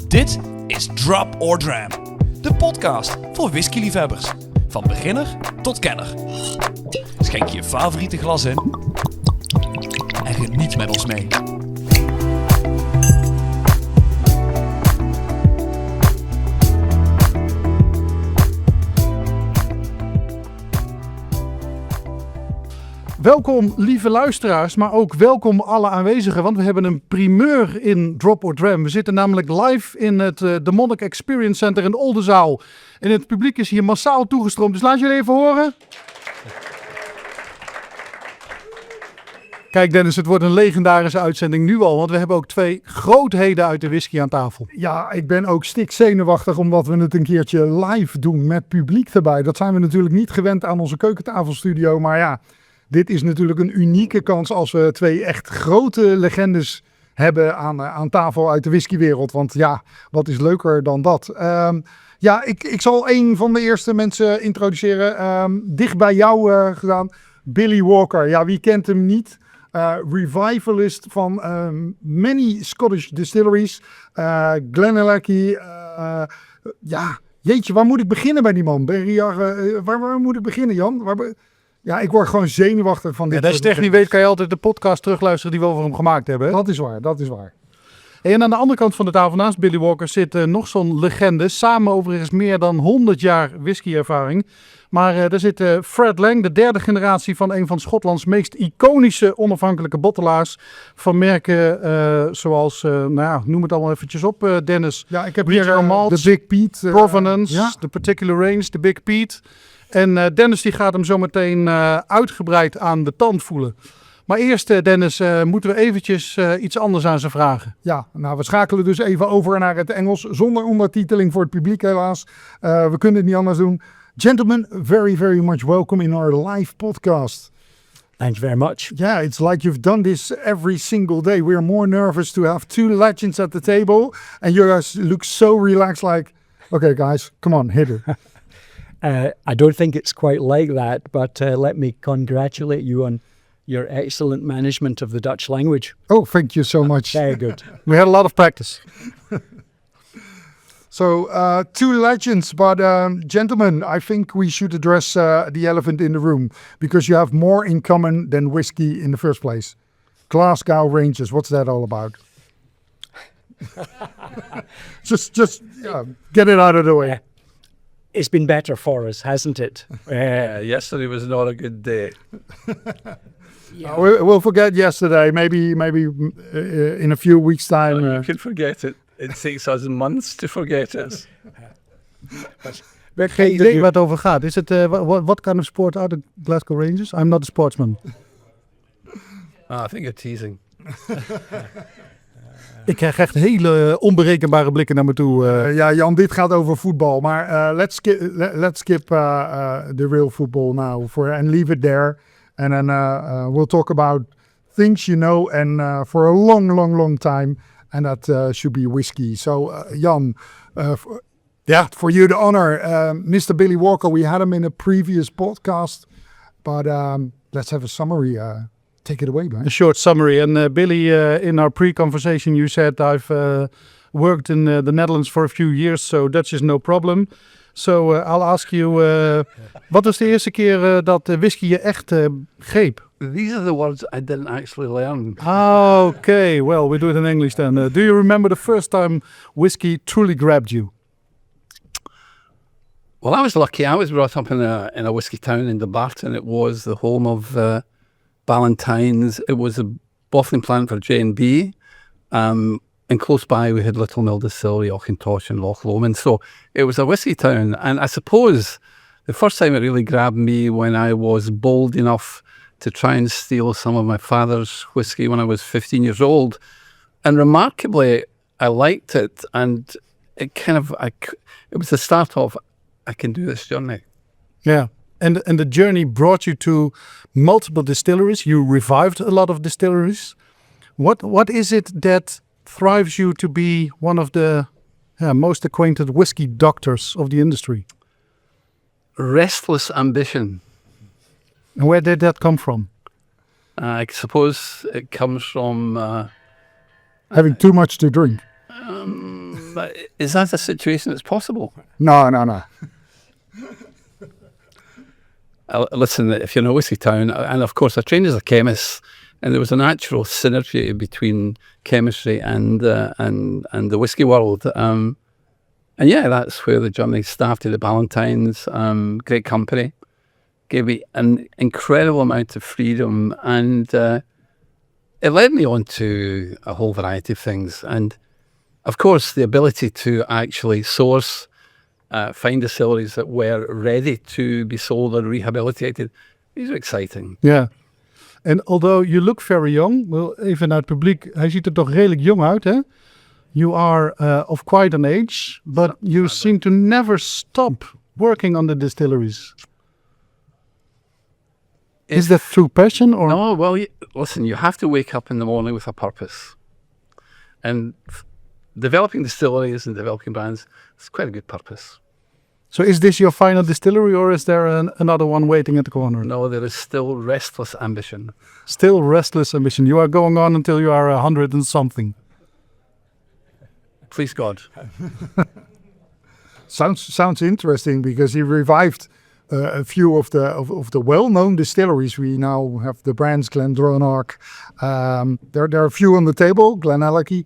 Dit is Drop or Dram, de podcast voor whiskyliefhebbers. Van beginner tot kenner. Schenk je favoriete glas in en geniet met ons mee. Welkom lieve luisteraars, maar ook welkom alle aanwezigen, want we hebben een primeur in Drop or Dram. We zitten namelijk live in het de Monnik Experience Center in de Oldenzaal. En het publiek is hier massaal toegestroomd, dus laat jullie even horen. Kijk Dennis, het wordt een legendarische uitzending nu al, want we hebben ook twee grootheden uit de whisky aan tafel. Ja, ik ben ook stikzenuwachtig omdat we het een keertje live doen met publiek erbij. Dat zijn we natuurlijk niet gewend aan onze keukentafelstudio, maar ja... Dit is natuurlijk een unieke kans als we twee echt grote legendes hebben aan tafel uit de whiskywereld. Want ja, wat is leuker dan dat? Ik zal een van de eerste mensen introduceren. Dicht bij jou gedaan, Billy Walker. Ja, wie kent hem niet? Revivalist van many Scottish distilleries. GlenAllachie. Jeetje, waar moet ik beginnen bij die man? Waar moet ik beginnen, Jan? Ja, ik word gewoon zenuwachtig van dit. Ja, als je het echt niet weet, kan je altijd de podcast terugluisteren die we over hem gemaakt hebben. Hè? Dat is waar. En aan de andere kant van de tafel naast Billy Walker zit nog zo'n legende. Samen overigens meer dan 100 jaar whiskyervaring. Maar daar zit Fred Laing, de derde generatie van een van Schotlands meest iconische onafhankelijke bottelaars. Van merken zoals, noem het allemaal eventjes op Dennis. Ja, ik heb hier de Big Pete. Provenance, de Particular Range, de Big Pete. En Dennis die gaat hem zo meteen uitgebreid aan de tand voelen. Maar eerst Dennis, moeten we eventjes iets anders aan ze vragen. Ja, nou we schakelen dus even over naar het Engels. Zonder ondertiteling voor het publiek helaas. We kunnen het niet anders doen. Gentlemen, very, very much welcome in our live podcast. Thank you very much. Yeah, it's like you've done this every single day. We're more nervous to have two legends at the table. And you guys look so relaxed like, okay guys, come on, hit it. I don't think it's quite like that, but let me congratulate you on your excellent management of the Dutch language. Oh, thank you so much. Very good. We had a lot of practice. So, two legends, but gentlemen, I think we should address the elephant in the room because you have more in common than whiskey in the first place. Glasgow Rangers, what's that all about? just get it out of the way. It's been better for us, hasn't it? Yesterday was not a good day. Yeah. We'll forget yesterday. Maybe in a few weeks' time. You can forget it. It takes us months to forget it. Geen idee waar het over gaat. Is het what kind of sport are the Glasgow Rangers? I'm not a sportsman. I think you're teasing. Ik krijg echt hele onberekenbare blikken naar me toe. Ja, Jan, dit gaat over voetbal. Maar let's skip the real football now and leave it there. And then we'll talk about things you know and for a long, long, long time. And that should be whiskey. So, Jan, for you the honor. Mr. Billy Walker, we had him in a previous podcast. But let's have a summary. Take it away, man. A short summary. And Billy, in our pre-conversation, you said I've worked in the Netherlands for a few years, so Dutch is no problem. So I'll ask you, wat was de eerste keer dat whisky je echt greep? These are the words I didn't actually learn. Okay, well, we do it in English then. Do you remember the first time whiskey truly grabbed you? Well, I was lucky. I was brought up in a whiskey town in Dumbarton. It was the home of Ballantyne's. It was a bottling plant for J&B. And close by we had Little Mill Distillery, Auchintosh and Loch Lomond. So it was a whiskey town. And I suppose the first time it really grabbed me when I was bold enough to try and steal some of my father's whiskey when I was 15 years old. And remarkably, I liked it. And it it was the start of, I can do this journey. Yeah. And the journey brought you to multiple distilleries. You revived a lot of distilleries. What is it that thrives you to be one of the most acquainted whiskey doctors of the industry? Restless ambition. And where did that come from? I suppose it comes from. Having too much to drink. But is that a situation that's possible? No, no, no. Listen, if you're in a whiskey town, and of course I trained as a chemist, and there was a natural synergy between chemistry and the whiskey world. And yeah, that's where the journey started at Ballantyne's. Great company, gave me an incredible amount of freedom, and it led me on to a whole variety of things. And of course, the ability to actually source, find distilleries that were ready to be sold or rehabilitated, these are exciting. Ja. En although you look very young, wel even naar het publiek, hij ziet er toch redelijk jong uit, hè? You are of quite an age, but you seem to never stop working on the distilleries. Is that through passion or? No, well, listen, you have to wake up in the morning with a purpose. And developing distilleries and developing brands, it's quite a good purpose. So is this your final distillery or is there another one waiting at the corner? No, there is still restless ambition. Still restless ambition. You are going on until you are 100 and something. Please God. Sounds interesting because he revived a few of the well-known distilleries. We now have the brands GlenAllachie. There are a few on the table, GlenAllachie.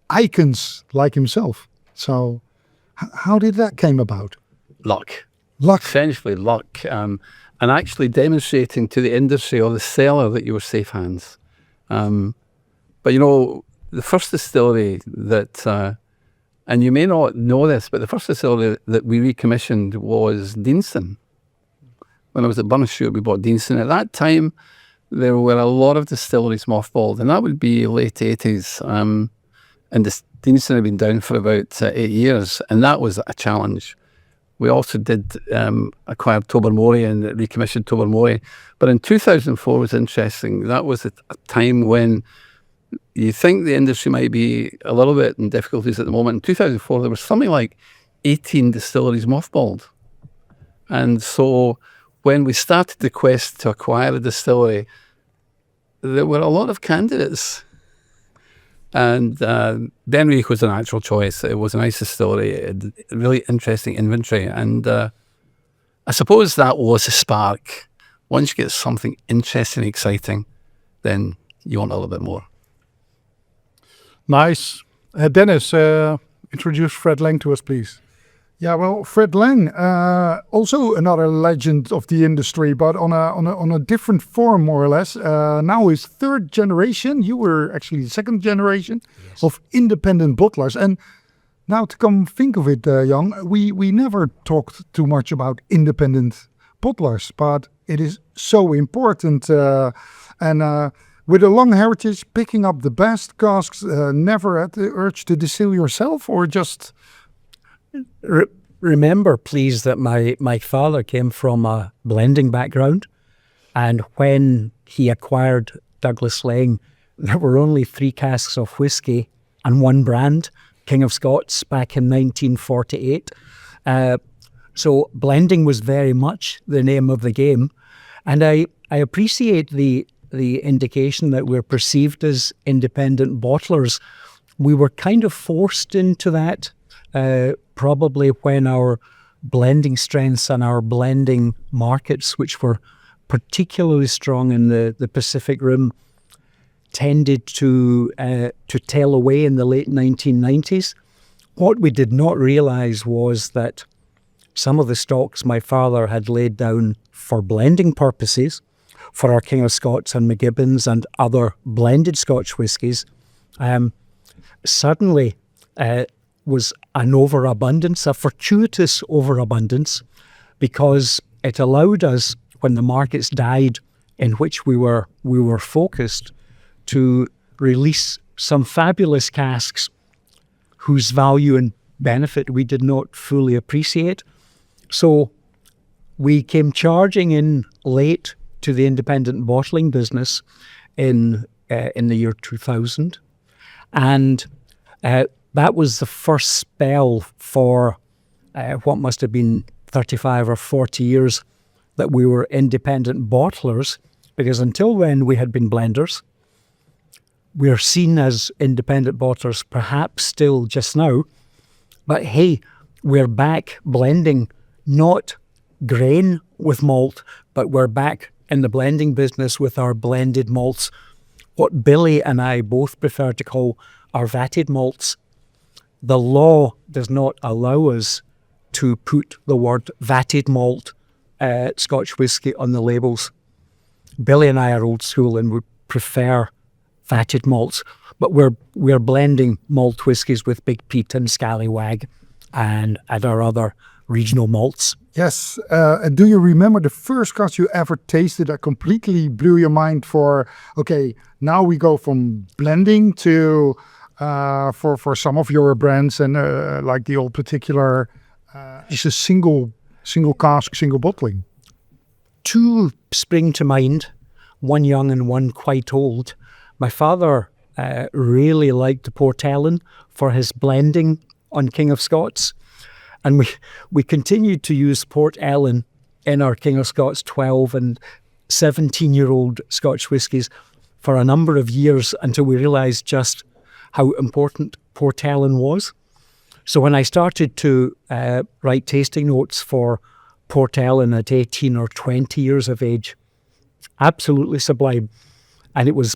Icons like himself. So how did that came about? Luck. Luck. Essentially luck. And actually demonstrating to the industry or the seller that you were safe hands. But you know, the first distillery that, and you may not know this, but the first distillery that we recommissioned was Deanston. When I was at Burnashoot, we bought Deanston. At that time, there were a lot of distilleries mothballed, and that would be late 80s. And Deanston had been down for about 8 years, and that was a challenge. We also did acquire Tobermory and recommissioned Tobermory. But in 2004 was interesting. That was a time when you think the industry might be a little bit in difficulties at the moment. In 2004, there was something like 18 distilleries mothballed. And so when we started the quest to acquire a distillery, there were a lot of candidates. And Benriach was a natural choice. It was a nice distillery, a really interesting inventory. And I suppose that was a spark. Once you get something interesting, exciting, then you want a little bit more. Nice. Dennis, introduce Fred Laing to us, please. Yeah, well, Fred Laing, also another legend of the industry, but on a different form, more or less. Now is third generation. You were actually the second generation of independent bottlers. And now to come think of it, Jan, we never talked too much about independent bottlers, but it is so important. With a long heritage, picking up the best casks, never had the urge to distill yourself, or just... Remember, please, that my father came from a blending background, and when he acquired Douglas Laing, there were only 3 casks of whiskey and 1 brand, King of Scots, back in 1948. So blending was very much the name of the game, and I appreciate the indication that we're perceived as independent bottlers. We were kind of forced into that. Probably when our blending strengths and our blending markets, which were particularly strong in the Pacific Rim, tended to tail away in the late 1990s. What we did not realise was that some of the stocks my father had laid down for blending purposes, for our King of Scots and McGibbons and other blended Scotch whiskies, suddenly was an overabundance, a fortuitous overabundance, because it allowed us, when the markets died in which we were focused, to release some fabulous casks whose value and benefit we did not fully appreciate. So we came charging in late to the independent bottling business in the year 2000, and that was the first spell for what must have been 35 or 40 years that we were independent bottlers, because until then we had been blenders. We're seen as independent bottlers, perhaps still just now, but hey, we're back blending, not grain with malt, but we're back in the blending business with our blended malts, what Billy and I both prefer to call our vatted malts. The law does not allow us to put the word vatted malt Scotch whisky on the labels. Billy and I are old school and would prefer vatted malts, but we're blending malt whiskies with Big Pete and Scallywag and our other regional malts. Yes. And do you remember the first Scotch you ever tasted that completely blew your mind for, okay, now we go from blending to, for some of your brands and like the Old Particular, is a single cask, single bottling? Two spring to mind, one young and one quite old. My father really liked the Port Ellen for his blending on King of Scots. And we continued to use Port Ellen in our King of Scots 12 and 17-year-old Scotch whiskies for a number of years until we realised just how important Port Ellen was. So when I started to write tasting notes for Port Ellen at 18 or 20 years of age, absolutely sublime. And it was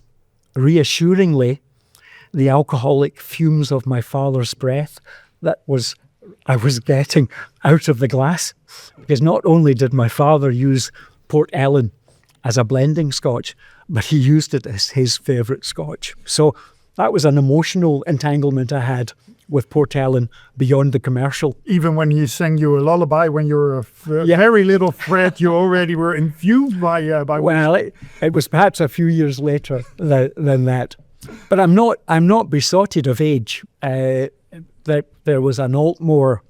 reassuringly the alcoholic fumes of my father's breath I was getting out of the glass, because not only did my father use Port Ellen as a blending Scotch, but he used it as his favourite Scotch. So that was an emotional entanglement I had with Port Ellen beyond the commercial. Even when he sang you a lullaby when you were a very little Fred, you already were infused by Well, it was perhaps a few years later than that. But I'm not besotted of age. There was an Altmore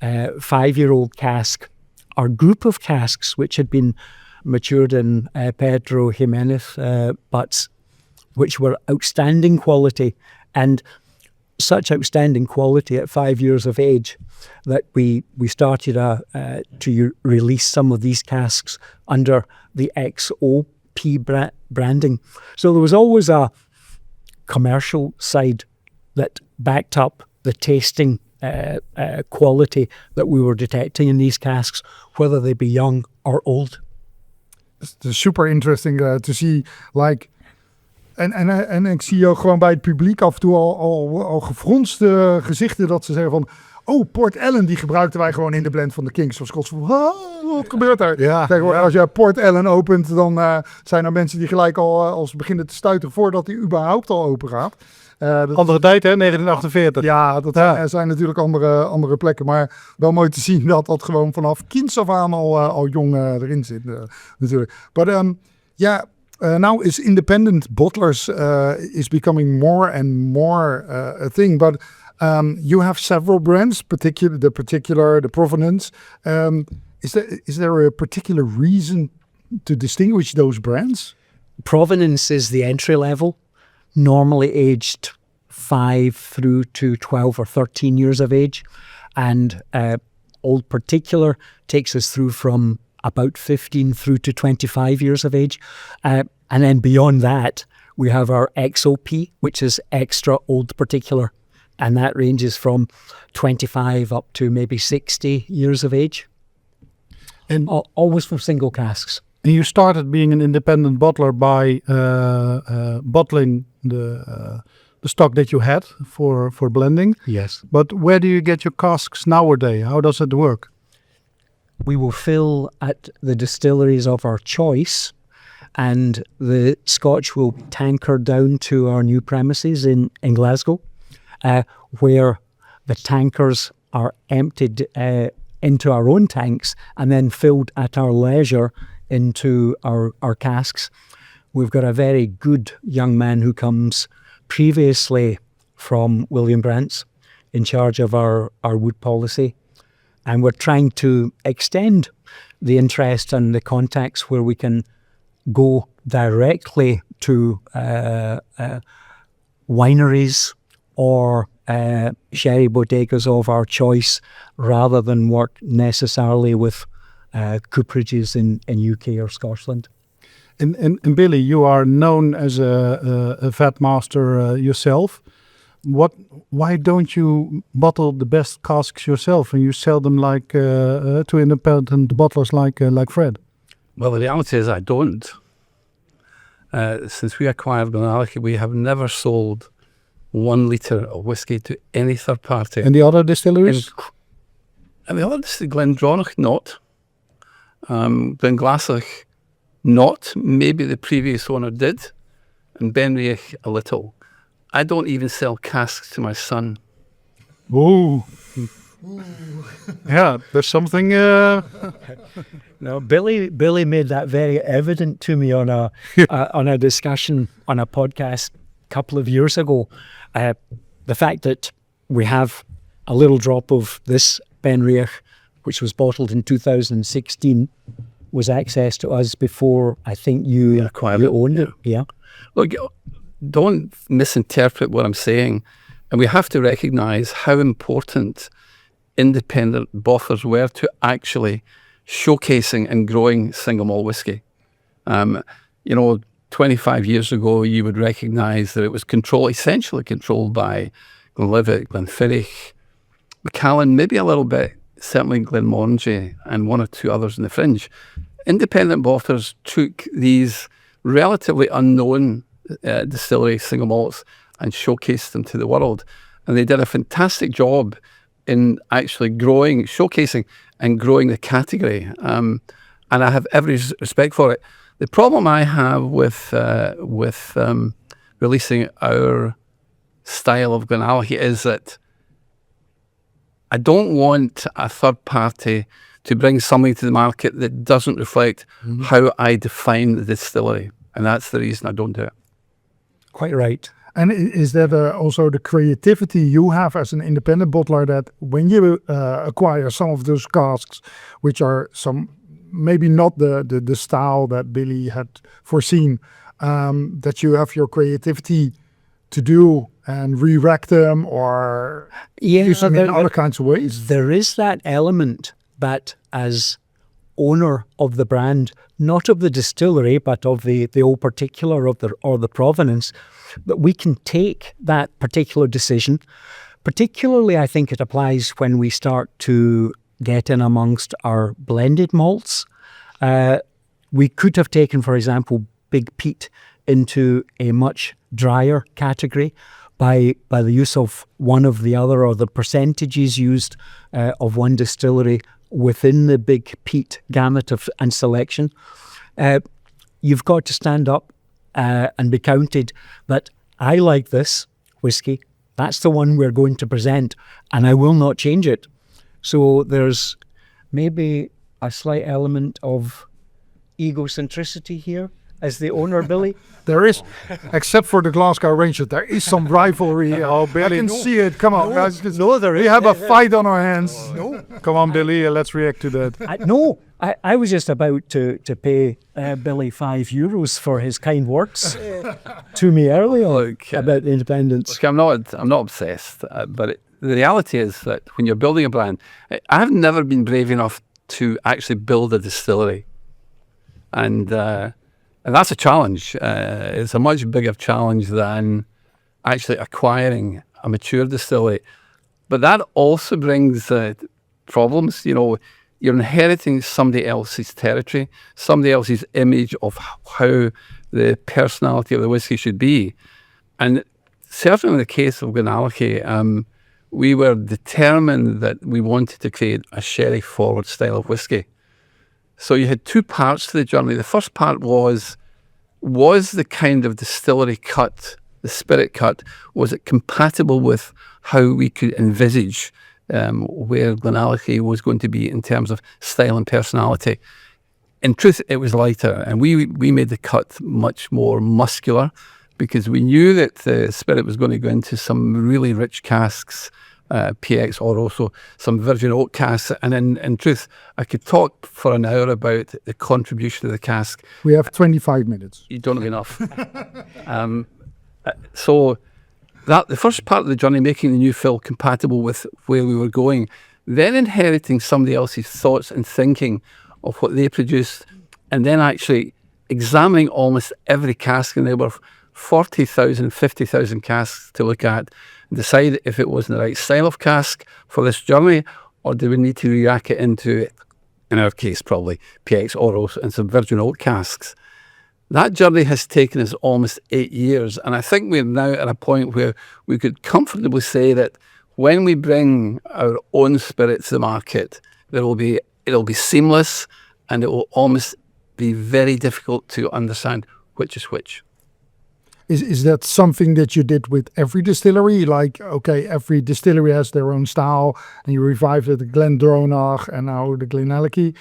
5-year-old cask, our group of casks, which had been matured in Pedro Jimenez butts, which were outstanding quality, and such outstanding quality at 5 years of age that we started to release some of these casks under the XOP branding. So there was always a commercial side that backed up the tasting quality that we were detecting in these casks, whether they be young or old. It's super interesting to see, like, en ik zie ook gewoon bij het publiek af en toe al gefronste gezichten dat ze zeggen van, oh, Port Ellen, die gebruikten wij gewoon in de blend van de Kings of Scots. Wat gebeurt er? Ja, als je Port Ellen opent, dan zijn er mensen die gelijk al beginnen te stuiten voordat die überhaupt al open gaat. Andere tijd, hè? 1948. Ja, er zijn natuurlijk andere plekken. Maar wel mooi te zien dat gewoon vanaf kinds af aan al jong erin zit. Natuurlijk. But now is independent bottlers is becoming more and more a thing. But you have several brands, the Provenance. Is there a particular reason to distinguish those brands? Provenance is the entry level, normally aged 5 through to 12 or 13 years of age. And Old Particular takes us through from about 15 through to 25 years of age. And then beyond that, we have our XOP, which is Extra Old Particular. And that ranges from 25 up to maybe 60 years of age. And always from single casks. And you started being an independent bottler by bottling the stock that you had for blending. Yes. But where do you get your casks nowadays? How does it work? We will fill at the distilleries of our choice, and the Scotch will be tankered down to our new premises in Glasgow, where the tankers are emptied into our own tanks and then filled at our leisure into our casks. We've got a very good young man who comes previously from William Brandt's, in charge of our wood policy. And we're trying to extend the interest and the contacts where we can go directly to wineries or sherry bodegas of our choice, rather than work necessarily with cooperages in UK or Scotland. And Billy, you are known as a vat master yourself. Why don't you bottle the best casks yourself and you sell them like to independent bottlers like Fred? Well, the reality is I don't. Since we acquired GlenAllachie, we have never sold 1 litre of whiskey to any third party. And the other distilleries? And the other distillery, Glendronach, not. Glenglassach, not. Maybe the previous owner did. And Benriach, a little. I don't even sell casks to my son. Whoa. Yeah, there's something... No, Billy made that very evident to me on a discussion on a podcast a couple of years ago. The fact that we have a little drop of this Benriach, which was bottled in 2016, was accessed to us before I think you owned it. Yeah. Look, don't misinterpret what I'm saying. And we have to recognise how important independent bottlers were to actually showcasing and growing single malt whiskey. 25 years ago, you would recognise that it was essentially controlled by Glenlivet, Glenfiddich, Macallan, maybe a little bit, certainly Glenmorangie, and 1 or 2 others in the fringe. Independent bottlers took these relatively unknown distillery single malts and showcased them to the world. And they did a fantastic job in actually showcasing and growing the category. And I have every respect for it. The problem I have with releasing our style of GlenAllachie is that I don't want a third party to bring something to the market that doesn't reflect how I define the distillery. And that's the reason I don't do it. Quite right. And is that also the creativity you have as an independent bottler, that when you acquire some of those casks, which are maybe not the style that Billy had foreseen, that you have your creativity to do and re-rack them or use them in other kinds of ways? There is that element that as owner of the brand, not of the distillery, but of the old particular or the provenance, that we can take that particular decision. Particularly, I think it applies when we start to get in amongst our blended malts. We could have taken, for example, Big Peat into a much drier category by the use of one of the other, or the percentages used of one distillery within the Big Peat gamut and selection. You've got to stand up and be counted that I like this whiskey. That's the one we're going to present, and I will not change it. So there's maybe a slight element of egocentricity here as the owner, Billy. There is, except for the Glasgow Rangers, there is some rivalry. Oh, Billy, I can see it. Come on, guys. there is. We have a fight on our hands. Come on, Billy, let's react to that. I was just about to pay Billy €5 for his kind words to me earlier about independence. Look, I'm not obsessed, but the reality is that when you're building a brand, I've never been brave enough to actually build a distillery, and that's a challenge. It's a much bigger challenge than actually acquiring a mature distillery. But that also brings problems. You're inheriting somebody else's territory, somebody else's image of how the personality of the whiskey should be. And certainly in the case of GlenAllachie, we were determined that we wanted to create a sherry-forward style of whiskey. So you had 2 parts to the journey. The first part was the kind of distillery cut, the spirit cut, was it compatible with how we could envisage where GlenAllachie was going to be in terms of style and personality. In truth, it was lighter, and we made the cut much more muscular because we knew that the spirit was going to go into some really rich casks, PX or also some virgin oak casks. And in truth, I could talk for an hour about the contribution of the cask. We have 25 minutes. You don't have enough. So that the first part of the journey, making the new fill compatible with where we were going, then inheriting somebody else's thoughts and thinking of what they produced, and then actually examining almost every cask, and there were 40,000, 50,000 casks to look at and decide if it was the right style of cask for this journey, or do we need to re-rack it into, in our case, probably PX Oros and some virgin oak casks. That journey has taken us almost 8 years, and I think we're now at a point where we could comfortably say that when we bring our own spirit to the market, it'll be seamless, and it will almost be very difficult to understand which is which. Is that something that you did with every distillery? Like, okay, every distillery has their own style, and you revived it, the GlenAllachie and now the GlenAllachie.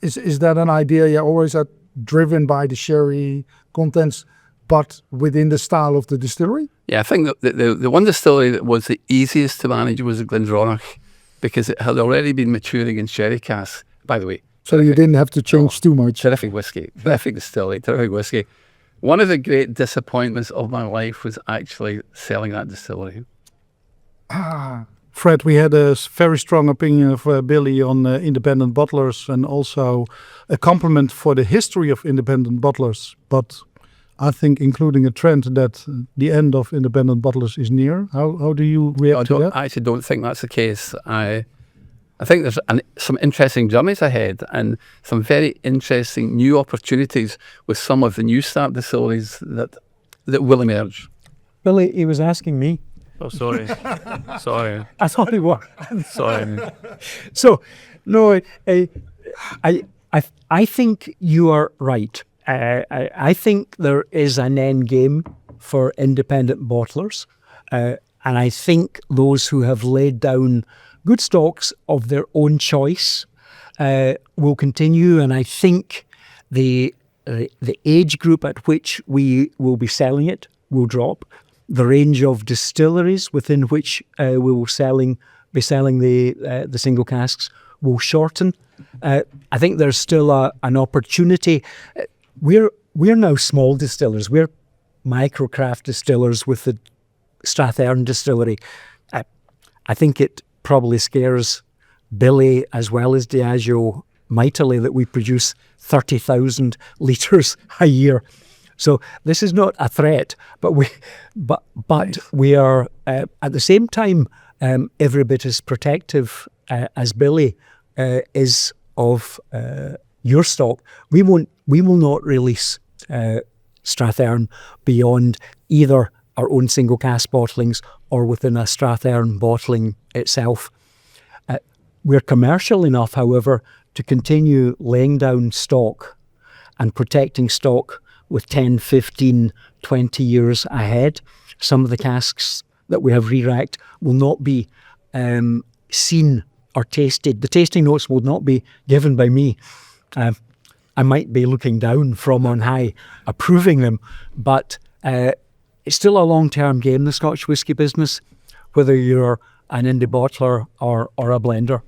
Is that an idea you always had, driven by the sherry contents, but within the style of the distillery? Yeah, I think that the one distillery that was the easiest to manage was the GlenAllachie, because it had already been maturing in sherry casks, by the way. So you didn't have to change too much. Terrific whiskey, terrific distillery, terrific whiskey. One of the great disappointments of my life was actually selling that distillery. Fred, we had a very strong opinion of Billy on independent bottlers, and also a compliment for the history of independent bottlers. But I think including a trend that the end of independent bottlers is near. How do you react to that? I actually don't think that's the case. I think there's some interesting journeys ahead, and some very interesting new opportunities with some of the new start distilleries that will emerge. Billy, he was asking me. Oh, sorry. Sorry. I thought he was. Sorry. So, no, I think you are right. I think there is an end game for independent bottlers, and I think those who have laid down good stocks of their own choice will continue, and I think the age group at which we will be selling it will drop. The range of distilleries within which we will be selling the single casks will shorten. I think there's still an opportunity. We're now small distillers. We're microcraft distillers with the Strathearn distillery. I think it probably scares Billy as well as Diageo mightily that we produce 30,000 litres a year. So this is not a threat, but we are at the same time every bit as protective as Billy is of your stock. We will not release Strathearn beyond either our own single cask bottlings or within a Strathearn bottling itself. We're commercial enough, however, to continue laying down stock and protecting stock with 10, 15, 20 years ahead. Some of the casks that we have re-racked will not be seen or tasted. The tasting notes will not be given by me. I might be looking down from on high, approving them, but it's still a long-term game, the Scotch whisky business, whether you're an indie bottler or a blender.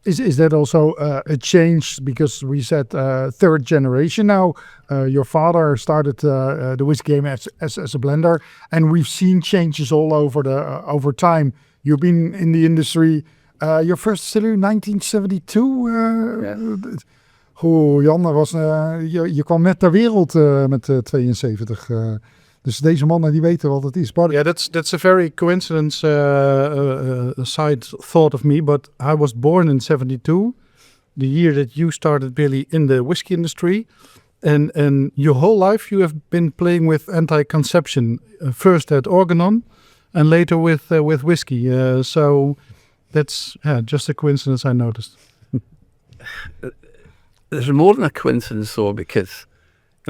Is that also a change, because we said third generation now? Your father started the whisky game as a blender, and we've seen changes all over time. You've been in the industry. Your first distillery 1972. Jan, je kwam net ter wereld met 72. Dus deze mannen die weten wat het is. But yeah, that's a very coincidence side thought of me, but I was born in 72, the year that you started, Billy, in the whiskey industry. And your whole life you have been playing with anti-conception, first at Organon and later with whiskey. So that's just a coincidence, I noticed. There's more than a coincidence, though, because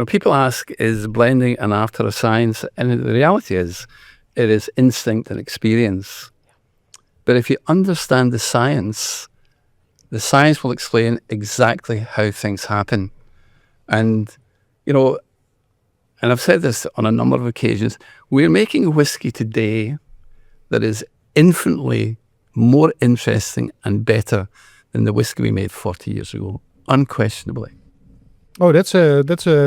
people ask, is blending an art or a science? And the reality is, it is instinct and experience. But if you understand the science will explain exactly how things happen. And, and I've said this on a number of occasions, we're making a whiskey today that is infinitely more interesting and better than the whiskey we made 40 years ago, unquestionably. Oh, dat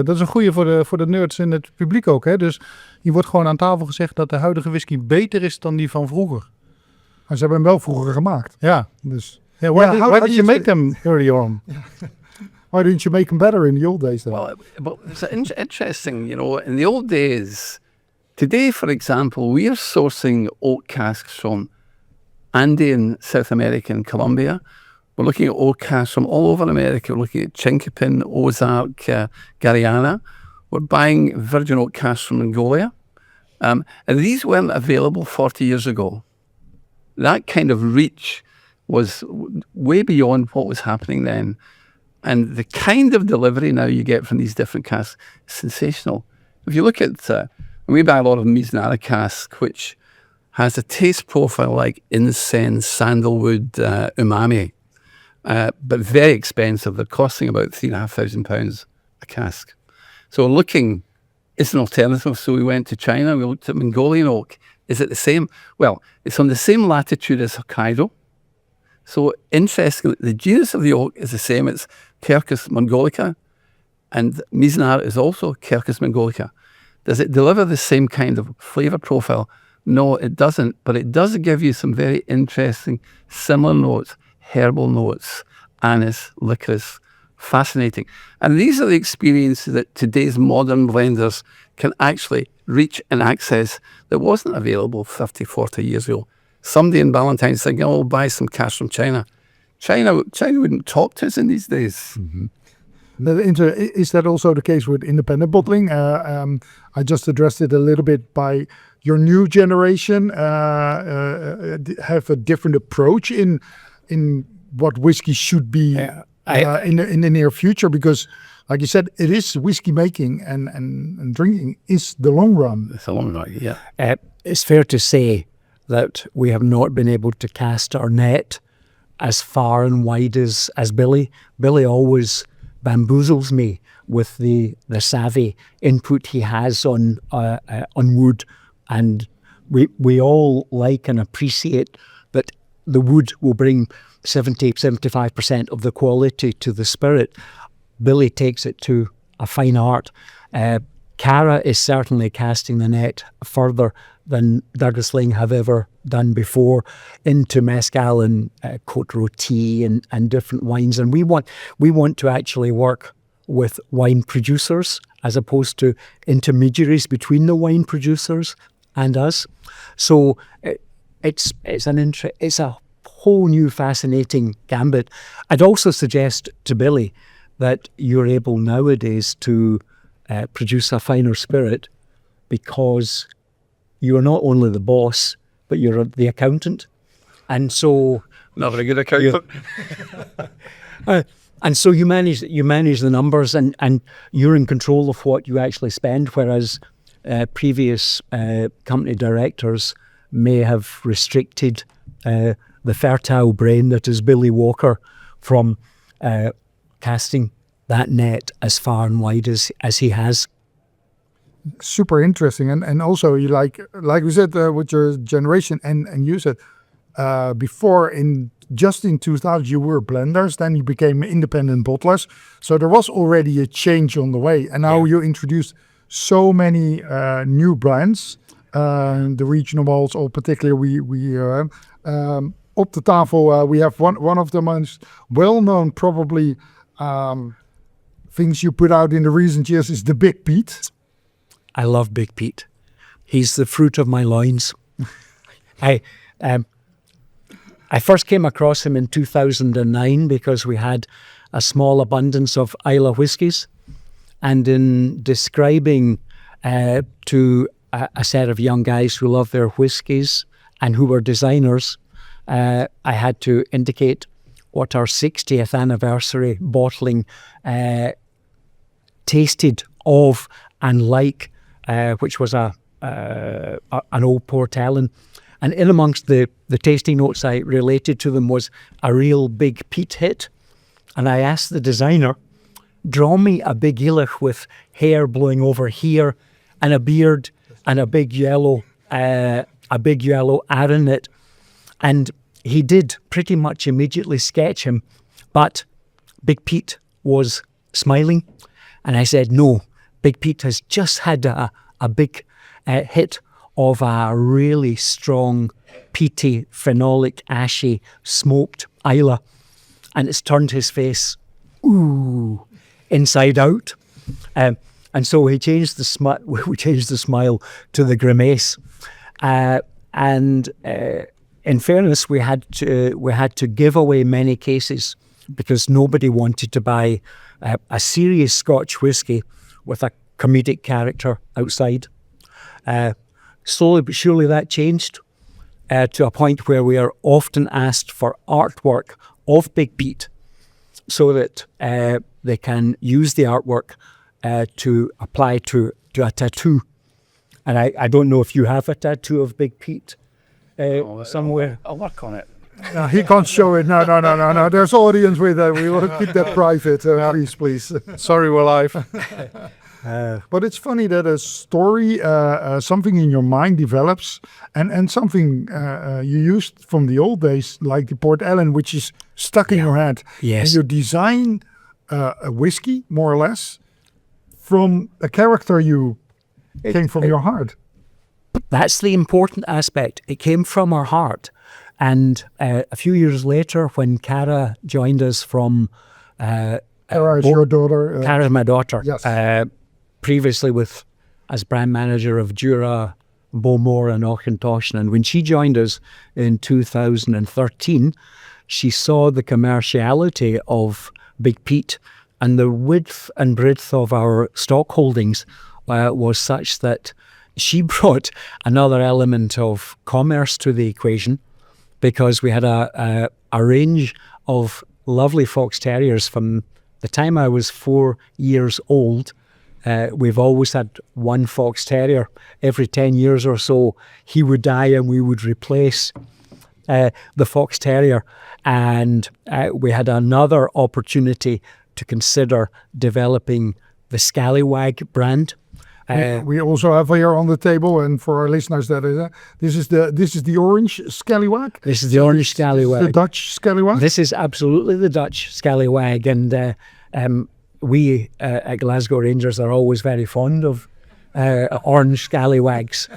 is een goeie voor de nerds in het publiek ook, hè? Dus hier wordt gewoon aan tafel gezegd dat de huidige whisky beter is dan die van vroeger. Maar ze hebben hem wel vroeger gemaakt. Ja. Dus why did you make them early on? Why didn't you make them better in the old days then? Well, but it's interesting, in the old days, today, for example, we are sourcing oak casks from Andean, South America and Colombia. We're looking at oak casks from all over America. We're looking at Chinkopin, Ozark, Guyana. We're buying virgin oak casks from Mongolia. And these weren't available 40 years ago. That kind of reach was way beyond what was happening then. And the kind of delivery now you get from these different casks is sensational. If you look at, we buy a lot of Mizunara cask, which has a taste profile like incense, sandalwood, umami, but very expensive. They're costing about £3,500 a cask. So looking, it's an alternative. So we went to China, we looked at Mongolian oak. Is it the same? Well, it's on the same latitude as Hokkaido. So interestingly, the genus of the oak is the same. It's Quercus mongolica, and Mizunara is also Quercus mongolica. Does it deliver the same kind of flavour profile? No, it doesn't, but it does give you some very interesting similar notes, herbal notes, anise, licorice, fascinating. And these are the experiences that today's modern blenders can actually reach and access that wasn't available 30, 40 years ago. Somebody in Valentine's saying, "Oh, I'll buy some cash from China." China wouldn't talk to us in these days. Is that also the case with independent bottling? I just addressed it a little bit by your new generation have a different approach in what whiskey should be in the near future, because like you said, it is whiskey making and drinking is the long run. It's a long run, yeah. It's fair to say that we have not been able to cast our net as far and wide as Billy. Billy always bamboozles me with the savvy input he has on wood, and we all like and appreciate that the wood will bring 70-75% of the quality to the spirit. Billy takes it to a fine art. Cara is certainly casting the net further than Douglas Laing have ever done before into mezcal and Cote Rôtie and different wines. And we want to actually work with wine producers as opposed to intermediaries between the wine producers and us. So it's a whole new fascinating gambit. I'd also suggest to Billy that you're able nowadays to produce a finer spirit because you're not only the boss, but you're the accountant. And so... Not very good accountant. And so you manage the numbers and you're in control of what you actually spend, whereas previous company directors may have restricted the fertile brain that is Billy Walker from casting that net as far and wide as he has. Super interesting, and also you like we said with your generation, and you said before in 2000 you were blenders, then you became independent bottlers, so there was already a change on the way, and now you introduced so many new brands, the regional malts, or particularly we op the tafel we have one of the most well-known probably things you put out in the recent years is the Big Pete. I love Big Pete. He's the fruit of my loins. I first came across him in 2009 because we had a small abundance of Islay whiskies. And in describing to a set of young guys who love their whiskies and who were designers, I had to indicate what our 60th anniversary bottling tasted of and like, which was an old Port Ellen. And in amongst the tasting notes I related to them was a real Big Pete hit. And I asked the designer, draw me a big Illich with hair blowing over here and a beard and a big yellow aronet. And he did pretty much immediately sketch him, but Big Pete was smiling. And I said, no, Big Pete has just had a big hit of a really strong, peaty, phenolic, ashy, smoked Islay. And it's turned his face ooh, inside out. And so we changed the smile to the grimace. And in fairness, we had to give away many cases because nobody wanted to buy a serious Scotch whisky with a comedic character outside. Slowly but surely that changed to a point where we are often asked for artwork of Big Pete so that they can use the artwork to apply to a tattoo. And I don't know if you have a tattoo of Big Pete somewhere. I'll work on it. No, he can't show it. No. There's audience with that. We want to keep that private. Please. Sorry, we're live. But it's funny that a story, something in your mind develops, and something you used from the old days, like the Port Ellen, which is stuck in your head. Yes. And you design a whiskey, more or less, from a character came from your heart. That's the important aspect. It came from our heart. And a few years later, when Cara joined us from... Cara is your daughter. Cara's my daughter. Yes. Previously as brand manager of Jura, Bowmore and Auchentoshan. And when she joined us in 2013, she saw the commerciality of Big Pete, and the width and breadth of our stock holdings was such that she brought another element of commerce to the equation, because we had a range of lovely fox terriers from the time I was 4 years old. We've always had one fox terrier. Every 10 years or so, he would die and we would replace the fox terrier. And we had another opportunity to consider developing the Scallywag brand. We also have here on the table, and for our listeners, this is the orange Scallywag. This is the orange Scallywag. The Dutch Scallywag. This is absolutely the Dutch Scallywag, and we at Glasgow Rangers are always very fond of orange Scallywags,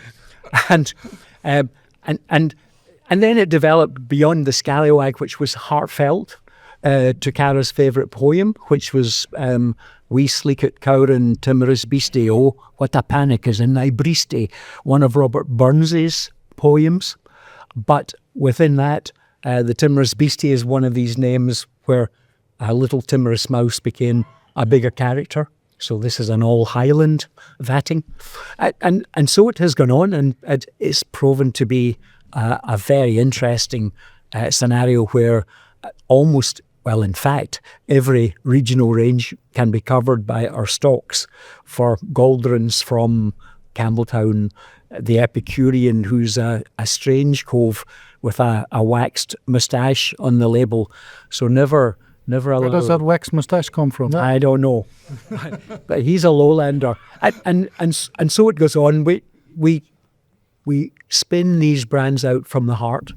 and then it developed beyond the Scallywag, which was heartfelt, to Cara's favourite poem, which was "We sleek at Cowran timorous beastie, oh, what a panic is in thy breastie," one of Robert Burns's poems. But within that, the timorous beastie is one of these names where a little timorous mouse became a bigger character. So this is an all Highland vatting. And so it has gone on, and it's proven to be a very interesting scenario where in fact, every regional range can be covered by our stocks, for Galdrons from Campbelltown, the Epicurean, who's a strange cove with a waxed moustache on the label. So never Where does that wax moustache come from? I don't know. But he's a lowlander. And so it goes on. We spin these brands out from the heart.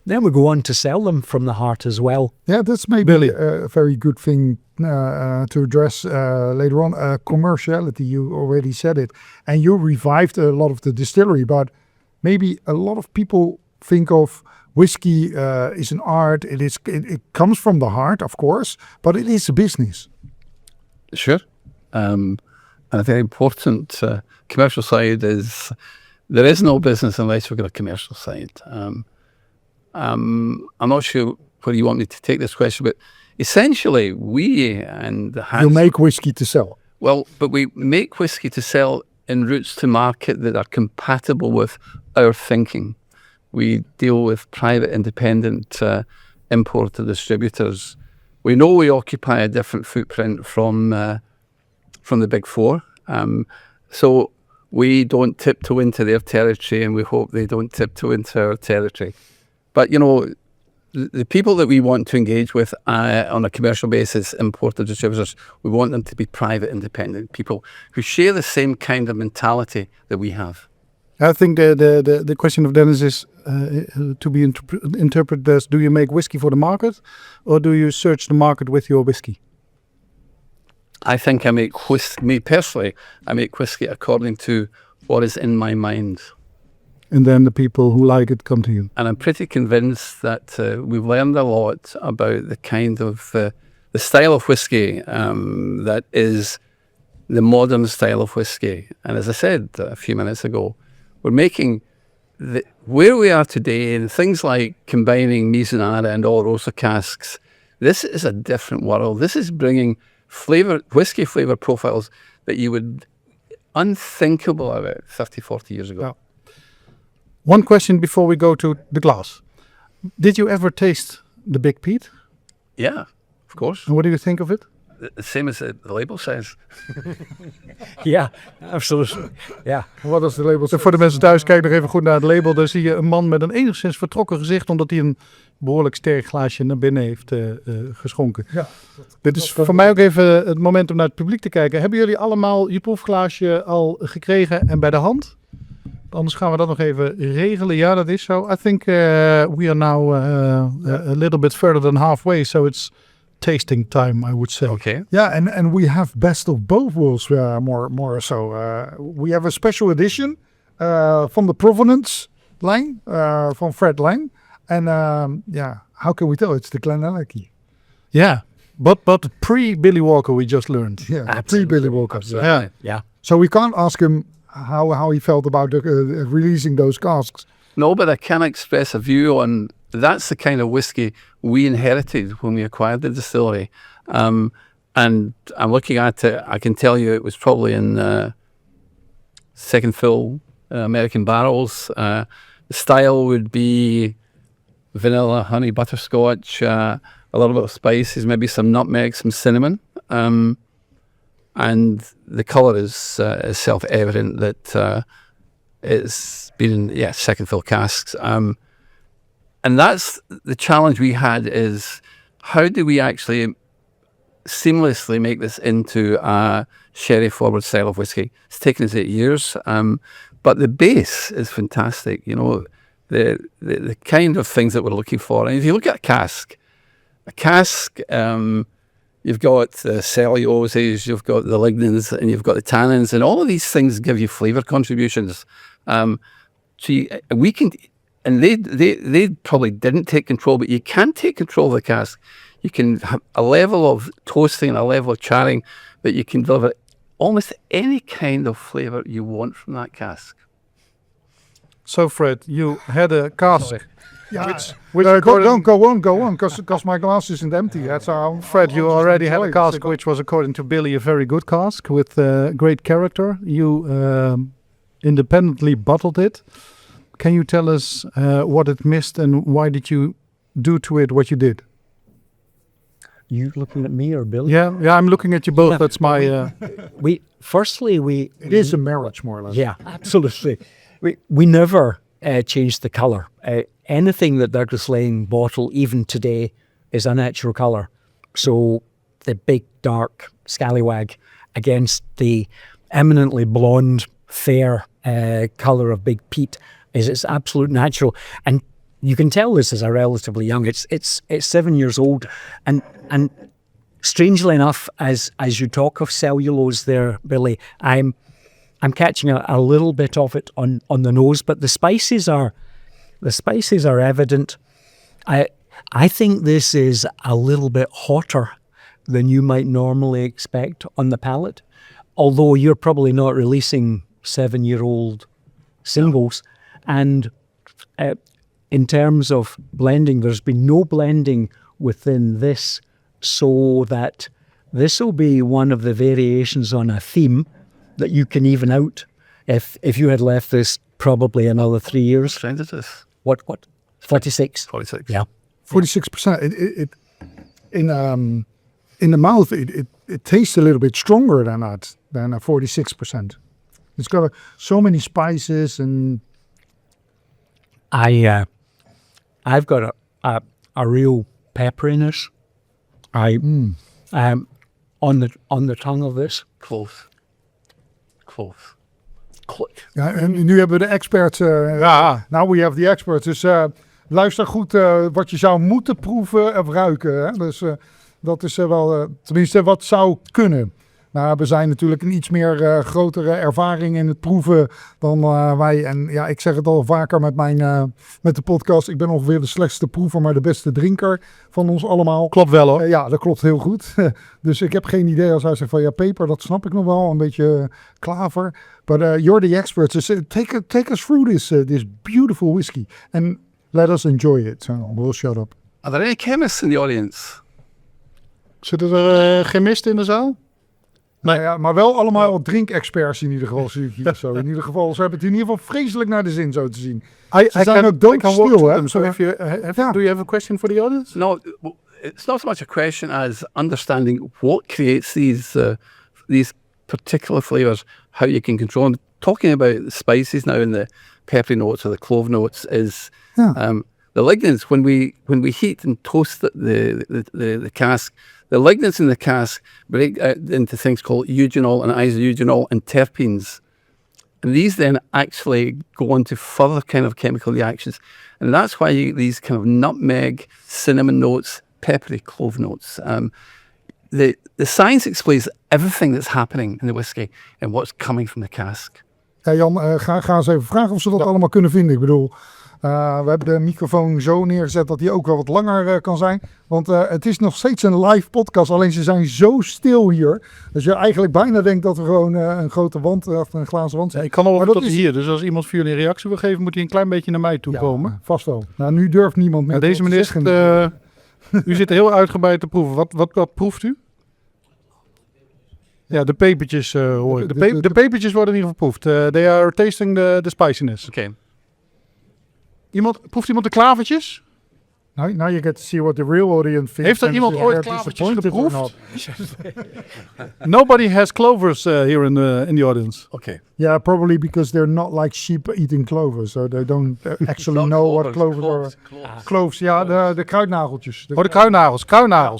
Then we go on to sell them from the heart as well. Yeah, that's maybe a very good thing to address later on. Commerciality, you already said it. And you revived a lot of the distillery, but maybe a lot of people think of whiskey is an art. It comes from the heart, of course, but it is a business. Sure. And a very important commercial side is there is no business unless we've got a commercial side. I'm not sure where you want me to take this question, but essentially you make whiskey to sell. Well, but we make whiskey to sell in routes to market that are compatible with our thinking. We deal with private, independent importer distributors. We know we occupy a different footprint from the big four. So we don't tiptoe into their territory, and we hope they don't tiptoe into our territory. But, the people that we want to engage with on a commercial basis, importer distributors, we want them to be private, independent people who share the same kind of mentality that we have. I think the question of Dennis is to be interpreted as, do you make whiskey for the market, or do you search the market with your whiskey? I think I make whiskey according to what is in my mind. And then the people who like it come to you. And I'm pretty convinced that we've learned a lot about the kind of the style of whiskey that is the modern style of whiskey. And as I said a few minutes ago, we're making where we are today and things like combining Mizunara and Oloroso casks. This is a different world. This is bringing whiskey flavor profiles that you would unthinkable about 30, 40 years ago. Wow. One question before we go to the glass. Did you ever taste the Big Pete? Yeah, of course. And what do you think of it? The same as the label says. Yeah, absolutely. Yeah. Wat is de label? Voor de mensen thuis, kijk nog even goed naar het label. Daar zie je een man met een enigszins vertrokken gezicht, omdat hij een behoorlijk sterk glaasje naar binnen heeft geschonken. Ja, Dit is voor mij ook even het moment om naar het publiek te kijken. Hebben jullie allemaal je proefglaasje al gekregen en bij de hand? Anders gaan we dat nog even regelen. Ja, dat is zo. I think we are now a little bit further than halfway, so it's tasting time, I would say. Okay. Yeah, and we have best of both worlds more so. We have a special edition from the Provenance line from Fred Laing. And how can we tell? It's the GlenAllachie. Yeah, but pre-Billy Walker, we just learned. Yeah, pre-Billy Walker. Absolutely. Yeah. So we can't ask him how he felt about releasing those casks. No, but I can express a view on that's the kind of whiskey we inherited when we acquired the distillery. And I'm looking at it, I can tell you it was probably in second fill American barrels. The style would be vanilla, honey, butterscotch, a little bit of spices, maybe some nutmeg, some cinnamon. And the colour is self-evident that it's been in second fill casks. And that's the challenge we had, is how do we actually seamlessly make this into a sherry forward style of whiskey? It's taken us 8 years, but the base is fantastic. You know, the kind of things that we're looking for. And if you look at a cask, you've got the celluloses, you've got the lignins, and you've got the tannins, and all of these things give you flavour contributions. We can, and they probably didn't take control, but you can take control of the cask. You can have a level of toasting and a level of charring that you can deliver almost any kind of flavour you want from that cask. So Fred, you had a cask. Yeah, Which go on, because my glass isn't empty. That's how. Fred, you already had a cask which was, according to Billy, a very good cask with great character. You independently bottled it. Can you tell us what it missed and why did you do to it what you did? You looking at me or Billy? Yeah, I'm looking at you both. Yeah. That's my... It is a marriage, more or less. Yeah, absolutely. We never changed the colour. Anything that Douglas Laing bottle, even today, is a natural colour. So the big, dark scallywag against the eminently blonde, fair colour of Big Pete is its absolute natural. And you can tell this is a relatively young. It's 7 years old, and strangely enough, as you talk of cellulose there, Billy, I'm catching a little bit of it on the nose, but the spices are evident. I think this is a little bit hotter than you might normally expect on the palate, although you're probably not releasing 7-year-old singles. And in terms of blending, there's been no blending within this, so that this will be one of the variations on a theme that you can even out. If you had left this probably another 3 years. What kind is this? What? 46? 46. Yeah. 46%. It in the mouth, it tastes a little bit stronger than that, than a 46%. It's got so many spices, and I've got a real pepperiness. On the tongue of this. Close. ja, en nu hebben we de expert. Now we have the expert. Dus luister goed wat je zou moeten proeven of ruiken. Hè? Dus dat is wel, tenminste wat zou kunnen. Nou, we zijn natuurlijk een iets meer grotere ervaring in het proeven dan wij. En ja, ik zeg het al vaker met de podcast. Ik ben ongeveer de slechtste proever, maar de beste drinker van ons allemaal. Klopt wel hoor. Ja, dat klopt heel goed. Dus ik heb geen idee als hij zegt van ja, peper, dat snap ik nog wel. Een beetje klaver. But you're the experts. Dus take us through this beautiful whiskey. And let us enjoy it. So we'll shut up. Are there any chemists in the audience? Zitten er chemisten in de zaal? Nou ja, maar wel allemaal drinkexperts in ieder geval, zie ik hier zo. In ieder geval, ze hebben het in ieder geval vreselijk naar de zin zo te zien. Ze zijn ook doodstil, hè? So do you have a question for the audience? No, it's not so much a question as understanding what creates these particular flavors, how you can control them. Talking about the spices now and the peppery notes or the clove notes is the lignans. When we heat and toast the cask, the lignans in the cask break out into things called eugenol and isoeugenol and terpenes. And these then actually go on to further kind of chemical reactions. And that's why you get these kind of nutmeg, cinnamon notes, peppery clove notes. The science explains everything that's happening in the whiskey and what's coming from the cask. Ja, Jan, ga eens even vragen of ze dat allemaal kunnen vinden. Ik bedoel, we hebben de microfoon zo neergezet dat die ook wel wat langer kan zijn. Want het is nog steeds een live podcast, alleen ze zijn zo stil hier. Dat je eigenlijk bijna denkt dat er gewoon een grote wand achter een glazen wand zit. Ja, ik kan al tot hier, dus als iemand voor jullie een reactie wil geven, moet hij een klein beetje naar mij toe komen. Vast wel. Nou, nu durft niemand meer. Deze meneer, u zit heel uitgebreid te proeven. Wat proeft u? Ja, de pepertjes hoor ik. De pepertjes worden in ieder geval proefd. They are tasting the spiciness. Okay. Proeft iemand de klavertjes? Now you get to see what the real audience thinks. Heeft er iemand ooit klavertjes geproefd? Nobody has clovers here in the audience. Okay. Yeah, probably because they're not like sheep eating clovers. So they don't actually know what clovers are. Cloves, ja, de kruidnageltjes. De kruidnagels.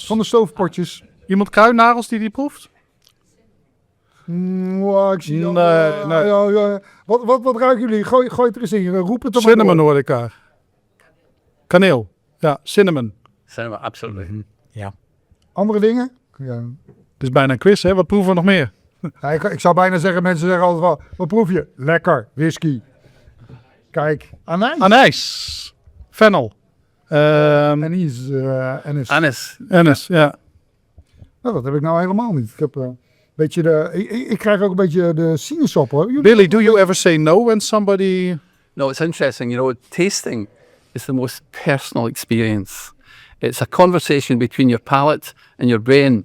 Van de stoofpotjes. Iemand kruidnagels die proeft? Ik zie Nee. Wat ruiken jullie? Gooi het er eens in. Roep het er maar Cinnamon door. hoor ik daar. Kaneel. Ja, cinnamon. Cinema, absolutely. Yeah. Andere dingen? Ja. Het is bijna een quiz, hè? Wat proeven we nog meer? Ja, ik zou bijna zeggen, mensen zeggen altijd wel, wat proef je? Lekker, whisky. Kijk, Anijs. Fennel. Annis, ja. Nou, dat heb ik nou helemaal niet. Ik heb beetje ik krijg ook een beetje de sinaasapp, hoor. Billy, do you ever say no when somebody... No, it's interesting. You know, tasting is the most personal experience. It's a conversation between your palate and your brain.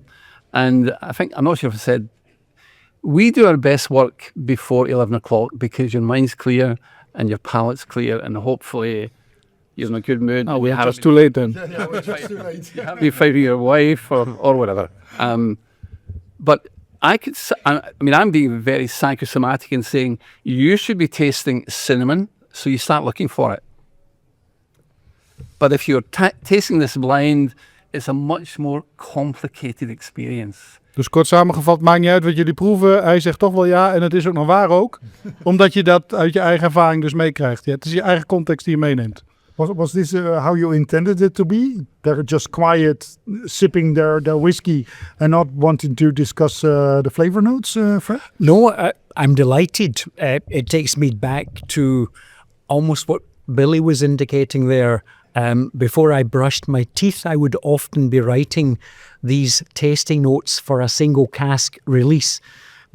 And I'm not sure if I said, we do our best work before 11 o'clock because your mind's clear and your palate's clear and hopefully you're in a good mood. Oh, we're just too late then. Yeah, we're just too late. You haven't been fighting your wife or whatever. But I'm being very psychosomatic in saying you should be tasting cinnamon, so you start looking for it. But if you're tasting this blind, it's a much more complicated experience. Dus kort samengevat, maakt niet uit wat jullie proeven. Hij zegt toch wel ja, en het is ook nog waar ook. Omdat je dat uit je eigen ervaring dus meekrijgt. Ja, het is je eigen context die je meeneemt. Was this how you intended it to be? They're just quiet, sipping their whiskey and not wanting to discuss the flavor notes, Fred? No, I'm delighted. It takes me back to almost what Billy was indicating there. Before I brushed my teeth, I would often be writing these tasting notes for a single cask release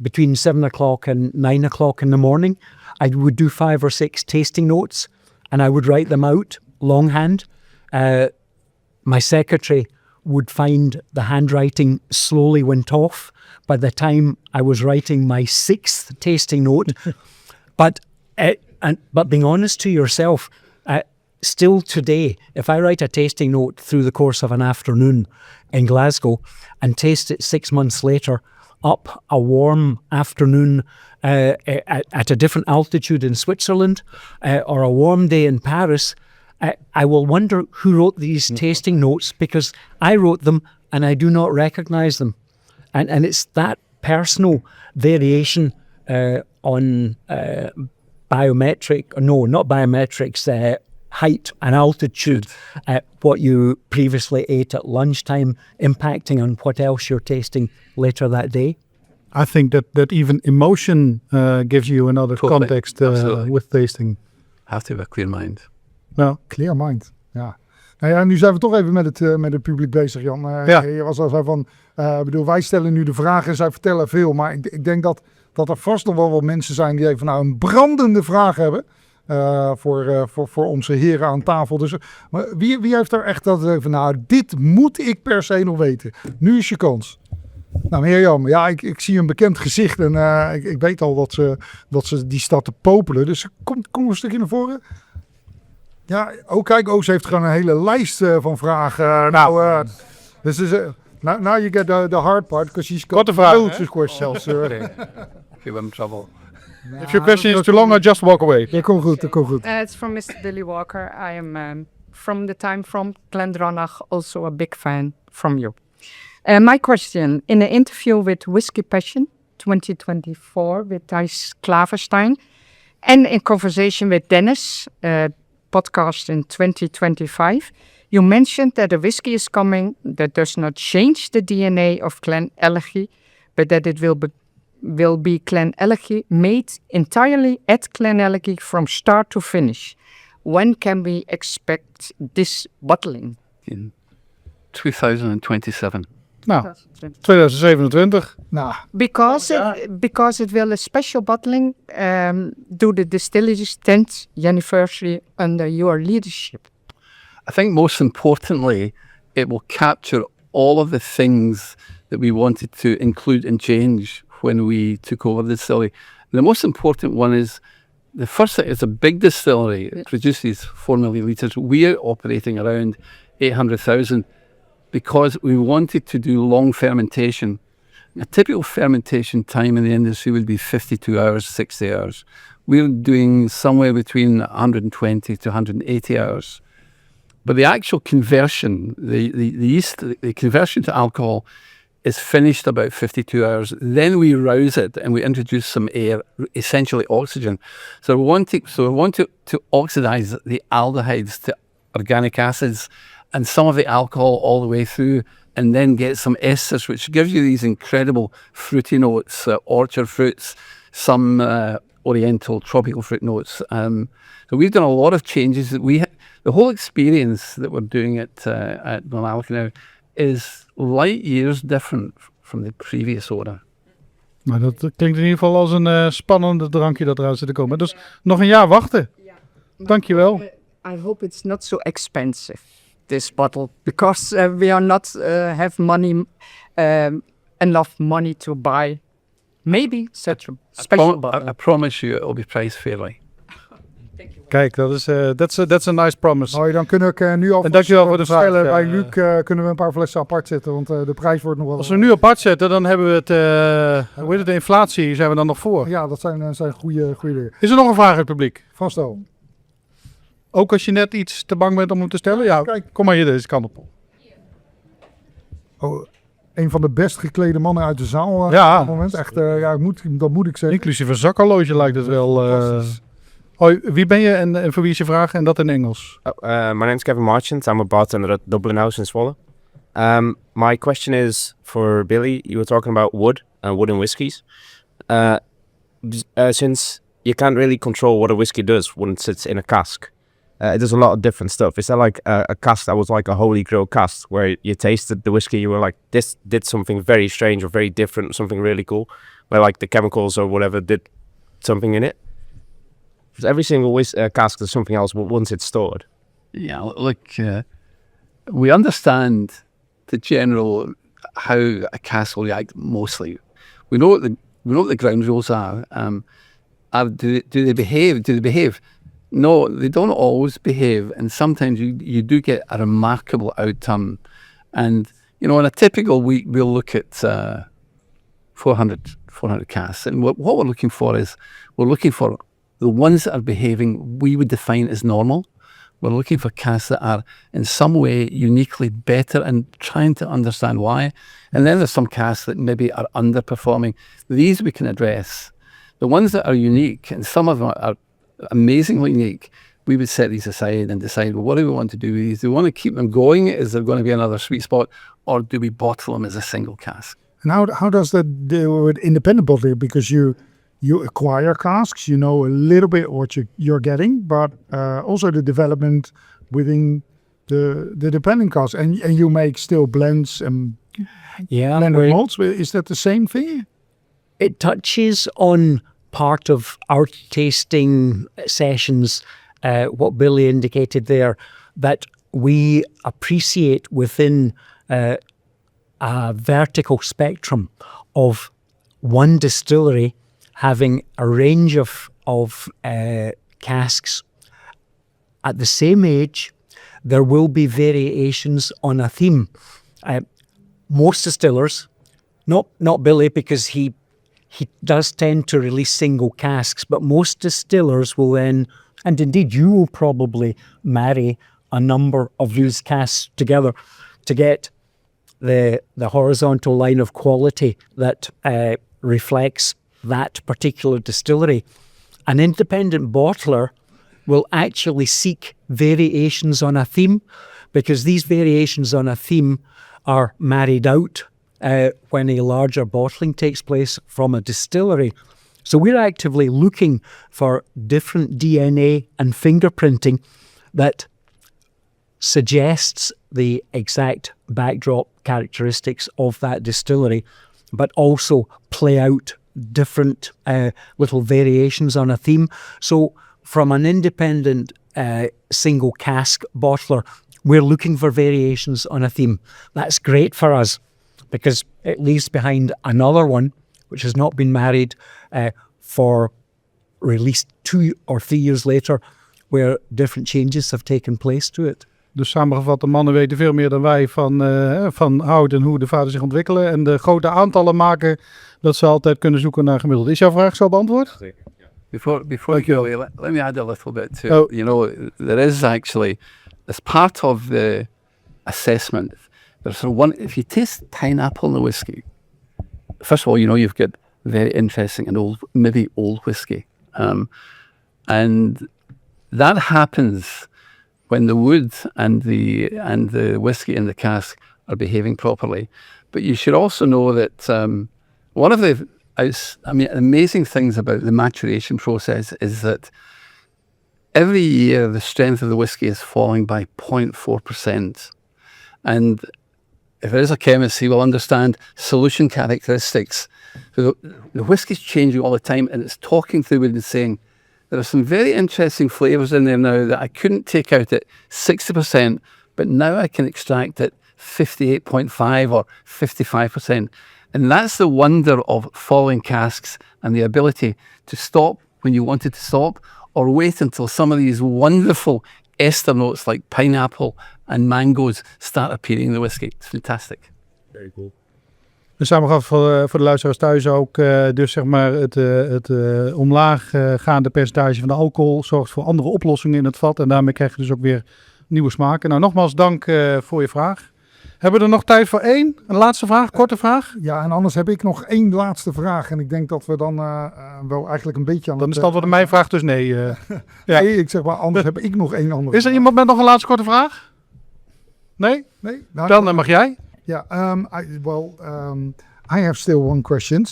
between 7 o'clock and 9 o'clock in the morning. I would do 5 or 6 tasting notes and I would write them out longhand. My secretary would find the handwriting slowly went off by the time I was writing my 6th tasting note. But being honest to yourself, still today, if I write a tasting note through the course of an afternoon in Glasgow and taste it 6 months later up a warm afternoon at a different altitude in Switzerland or a warm day in Paris, I will wonder who wrote these tasting notes because I wrote them and I do not recognize them. And it's that personal variation on biometrics, height and altitude, what you previously ate at lunchtime, impacting on what else you're tasting later that day. I think that even emotion gives you another Totally. context Absolutely. with tasting. Have to have a clear mind. Nou, Clear mind, ja. Nou ja, nu zijn we toch even met het publiek bezig, Jan. Ja. Je was al zo van, bedoel, wij stellen nu de vragen en zij vertellen veel. Maar ik denk dat er vast nog wel wat mensen zijn die even een brandende vraag hebben. Voor onze heren aan tafel. Dus maar wie heeft er echt dat even, nou, dit moet ik per se nog weten. Nu is je kans. Nou, meneer Jan, ja, ik zie een bekend gezicht en ik weet al dat ze die staat te popelen. Dus kom een stukje naar voren. Ja, kijk, Oos heeft gewoon een hele lijst van vragen. This is now you get the hard part, because she's got Korte vraag, loads hè? of questions. Okay. If I'm in trouble. if your question is too long, I just walk away. Dat komt goed, dat komt goed. It's from Mr. Billy Walker. I am from the time from GlenAllachie, also a big fan from you. My question, in an interview with Whiskey Passion 2024 with Thijs Klaverstein and in conversation with Dennis, podcast in 2025, you mentioned that a whiskey is coming that does not change the DNA of GlenAllachie, but that it will be GlenAllachie made entirely at GlenAllachie from start to finish. When can we expect this bottling? In 2027. Nou, 2027. Nou, Because it will a special bottling do the distillery's 10th anniversary under your leadership. I think most importantly, it will capture all of the things that we wanted to include and change when we took over the distillery. The most important one is the first thing is a big distillery. It produces 4 million litres. We're operating around 800,000 because we wanted to do long fermentation. A typical fermentation time in the industry would be 52 hours, 60 hours. We're doing somewhere between 120 to 180 hours. But the actual conversion, the yeast, the conversion to alcohol is finished about 52 hours. Then we rouse it and we introduce some air, essentially oxygen. So we want to oxidize the aldehydes to organic acids and some of the alcohol all the way through, and then get some esters, which gives you these incredible fruity notes, orchard fruits, some oriental tropical fruit notes. So we've done a lot of changes. The whole experience that we're doing at GlenAllachie now is light years different from the previous owner. Maar dat klinkt in ieder geval als een spannende drankje dat eruit zit te komen. Dus nog een jaar wachten. Dankjewel. I hope it's not so expensive, this bottle, because we are not have money, enough money to buy maybe such a special bottle. I promise you it will be priced fairly. Kijk, that's a nice promise. mooi, dan kunnen we nu al En dankjewel voor de vraag. stellen. Bij Luc kunnen we een paar flessen apart zetten, want de prijs wordt nog wel... Als we nu apart zetten, dan hebben we het, hoe heet het, de inflatie, zijn we dan nog voor. Ja, dat zijn goede dingen. Is er nog een vraag uit het publiek? Vast wel. Ook als je net iets te bang bent om hem te stellen? Ja, Kijk. kom maar hier deze kant op. Oh, een van de best geklede mannen uit de zaal. Ja. Op het moment. Echt, dat moet ik zeggen. Inclusief een zakhorloge lijkt het wel. Hoi, wie ben je en voor wie is je vraag? En dat in Engels. My name's Kevin Marchant. I'm a bartender at Dublin House in Swallow. My question is for Billy. You were talking about wood and wooden whiskies. Since you can't really control what a whiskey does when it sits in a cask, it does a lot of different stuff. Is there like a cask that was like a holy grail cask where you tasted the whiskey, you were like, this did something very strange or very different, something really cool, where like the chemicals or whatever did something in it? Because every single cask does something else once it's stored. Yeah, look, we understand the general how a cask will react mostly. We know what the ground rules are. Do they behave? Do they behave? No, they don't always behave, and sometimes you do get a remarkable outcome. And in a typical week, we'll look at 400 casks, and what we're looking for is the ones that are behaving we would define as normal. We're looking for casks that are in some way uniquely better and trying to understand why. And then there's some casks that maybe are underperforming. These we can address. The ones that are unique, and some of them are amazingly unique, we would set these aside and decide, well, what do we want to do with these? Do we want to keep them going? Is there going to be another sweet spot? Or do we bottle them as a single cask? And how does that do with independent bottling? Because you acquire casks, you know a little bit what you're getting, but also the development within the dependent casks, and you make still blends and blended malts. Is that the same thing? It touches on part of our tasting sessions, what Billy indicated there, that we appreciate within a vertical spectrum of one distillery having a range of casks at the same age. There will be variations on a theme. Most distillers, not Billy, because he does tend to release single casks, but most distillers will then, and indeed you will probably marry a number of these casks together to get the horizontal line of quality that reflects that particular distillery. An independent bottler will actually seek variations on a theme, because these variations on a theme are married out when a larger bottling takes place from a distillery. So we're actively looking for different DNA and fingerprinting that suggests the exact backdrop characteristics of that distillery, but also play out different little variations on a theme. So from an independent single cask bottler, we're looking for variations on a theme. That's great for us because it leaves behind another one which has not been married for release 2 or 3 years later, where different changes have taken place to it. Dus samengevat, de mannen weten veel meer dan wij van hout en hoe de vaten zich ontwikkelen. En de grote aantallen maken dat ze altijd kunnen zoeken naar gemiddeld. Is jouw vraag zo beantwoord? Zeker, ja. Before you go away, let me add a little bit to it. You know, there is actually, as part of the assessment, there's one, if you taste pineapple in the whiskey, first of all, you know, you've got very interesting and old, maybe old whiskey. And that happens when the wood and the whiskey in the cask are behaving properly. But you should also know that one of the amazing things about the maturation process is that every year the strength of the whiskey is falling by 0.4%. And if there is a chemist, he will understand solution characteristics. So the whiskey's changing all the time, and it's talking through it and saying, there are some very interesting flavours in there now that I couldn't take out at 60%, but now I can extract at 58.5 or 55%. And that's the wonder of falling casks and the ability to stop when you wanted to stop, or wait until some of these wonderful ester notes like pineapple and mangoes start appearing in the whiskey. It's fantastic. Very cool. Dus samengevat voor de luisteraars thuis ook, dus zeg maar het omlaag gaande percentage van de alcohol zorgt voor andere oplossingen in het vat. En daarmee krijg je dus ook weer nieuwe smaken. Nou, nogmaals dank voor je vraag. Hebben we er nog tijd voor een laatste vraag, korte vraag? Ja, en anders heb ik nog 1 laatste vraag. En ik denk dat we dan wel eigenlijk een beetje aan dan is het antwoord op mijn vraag dus nee. Ja. Nee, ik zeg maar, anders heb ik nog 1 andere Is er iemand met nog een laatste korte vraag? Nee? Nee? Dan mag jij. Yeah, I have still one question.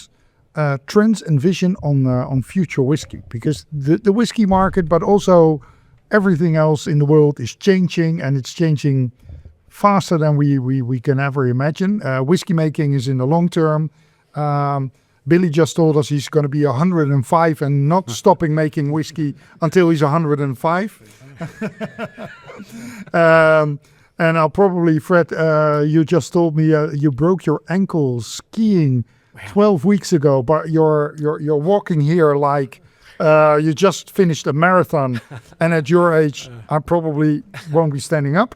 Trends and vision on future whiskey, because the whiskey market, but also everything else in the world is changing, and it's changing faster than we can ever imagine. Whiskey making is in the long term. Billy just told us he's going to be 105 and not stopping making whiskey until he's 105. And I'll probably, Fred, you just told me you broke your ankle skiing 12 weeks ago, but you're walking here like you just finished a marathon, and at your age, I probably won't be standing up.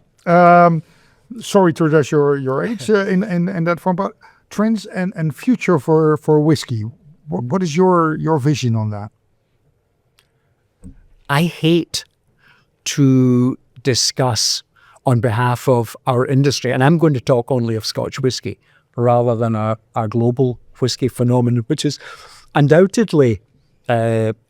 Sorry to address your age in that form, but trends and future for whiskey. What is your vision on that? I hate to discuss on behalf of our industry, and I'm going to talk only of Scotch whisky rather than our global whisky phenomenon, which is undoubtedly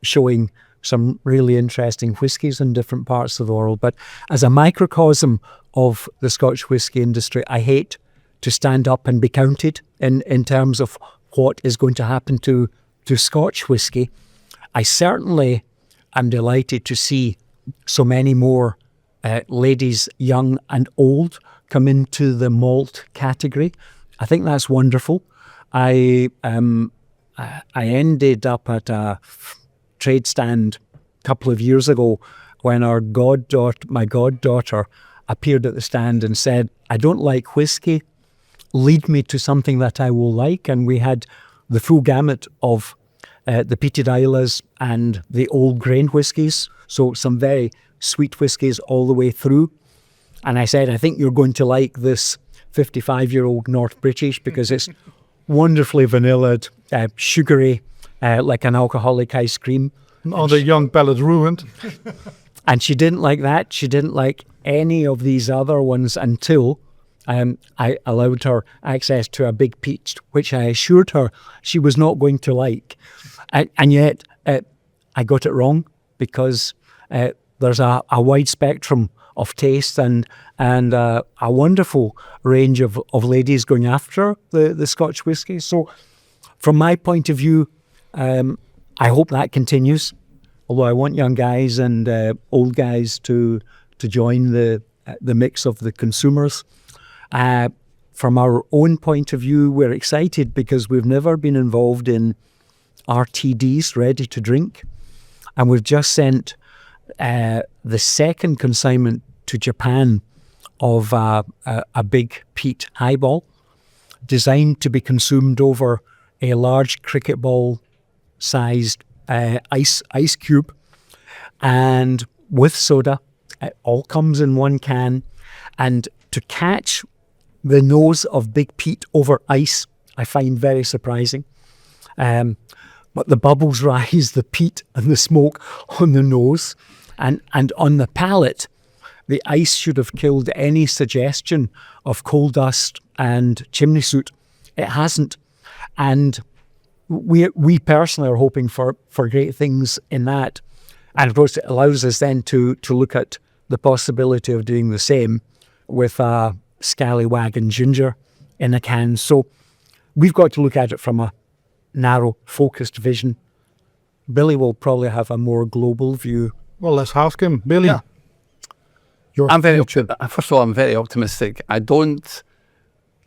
showing some really interesting whiskies in different parts of the world. But as a microcosm of the Scotch whisky industry, I hate to stand up and be counted in terms of what is going to happen to Scotch whisky. I certainly am delighted to see so many more ladies, young and old, come into the malt category. I think that's wonderful. I ended up at a trade stand a couple of years ago when my goddaughter appeared at the stand and said, "I don't like whiskey, lead me to something that I will like." And we had the full gamut of the peated Islas and the old grain whiskies, so some very sweet whiskies all the way through. And I said, "I think you're going to like this 55-year-old North British because it's wonderfully vanillaed, sugary, like an alcoholic ice cream." On the young palate ruined. And she didn't like that. She didn't like any of these other ones until I allowed her access to a big peach, which I assured her she was not going to like. And yet I got it wrong, because there's a wide spectrum of taste and a wonderful range of ladies going after the Scotch whisky. So from my point of view, I hope that continues. Although I want young guys and old guys to join the mix of the consumers. From our own point of view, we're excited because we've never been involved in RTDs, ready to drink. And we've just sent the second consignment to Japan of a big peat highball designed to be consumed over a large cricket ball sized ice cube, and with soda. It all comes in one can. And to catch the nose of big peat over ice, I find very surprising. But the bubbles rise, the peat and the smoke on the nose, and on the palate, the ice should have killed any suggestion of coal dust and chimney soot. It hasn't. And we personally are hoping for great things in that. And of course, it allows us then to look at the possibility of doing the same with a Scallywag and Ginger in a can. So we've got to look at it from a narrow, focused vision. Billy will probably have a more global view. Well, let's ask him. Billy. Yeah. First of all, I'm very optimistic. I don't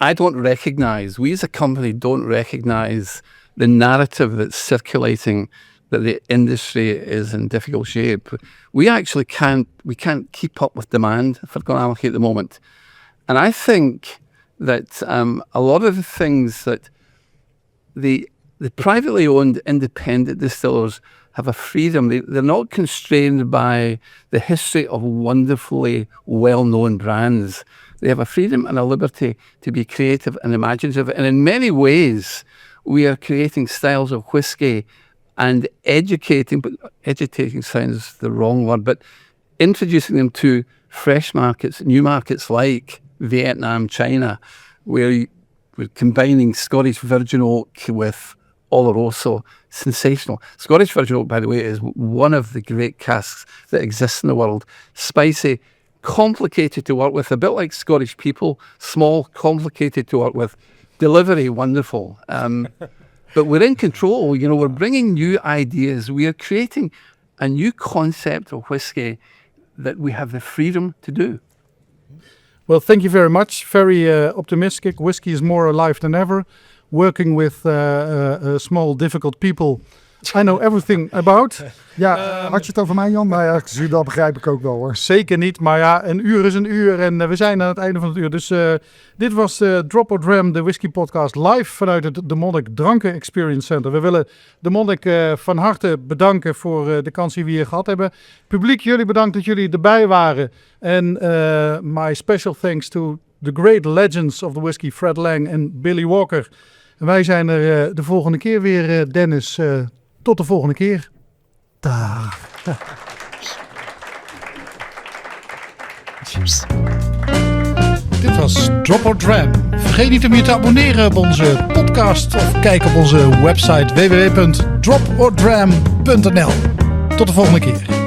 recognise, we as a company don't recognise the narrative that's circulating that the industry is in difficult shape. We actually can't keep up with demand for GlenAllachie at the moment. And I think that a lot of the things that the privately owned independent distillers have a freedom. They're not constrained by the history of wonderfully well-known brands. They have a freedom and a liberty to be creative and imaginative. And in many ways, we are creating styles of whiskey and educating sounds the wrong word, but introducing them to fresh markets, new markets like Vietnam, China, where we're combining Scottish virgin oak with Oloroso. Sensational. Scottish virgin oak, by the way, is one of the great casks that exists in the world. Spicy, complicated to work with, a bit like Scottish people, small, complicated to work with, delivery, wonderful. But we're in control, we're bringing new ideas. We are creating a new concept of whiskey that we have the freedom to do. Well, thank you very much. Very optimistic. Whiskey is more alive than ever. Working with small, difficult people, I know everything about. Ja, had je het over mij, Jan? Nou ja, dat begrijp ik ook wel, hoor. Zeker niet, maar ja, een uur is een uur en we zijn aan het einde van het uur. Dus dit was de Drop or Dram, de whisky podcast, live vanuit het de Monnik Dranken Experience Center. We willen de Monnik van harte bedanken voor de kans die we hier gehad hebben. Publiek, jullie bedankt dat jullie erbij waren. En my special thanks to the great legends of the whisky, Fred Laing en Billy Walker. En wij zijn er de volgende keer weer, Dennis. Tot de volgende keer. Dag. Dit was Drop or Dram. Vergeet niet om je te abonneren op onze podcast of kijk op onze website www.dropordram.nl. Tot de volgende keer.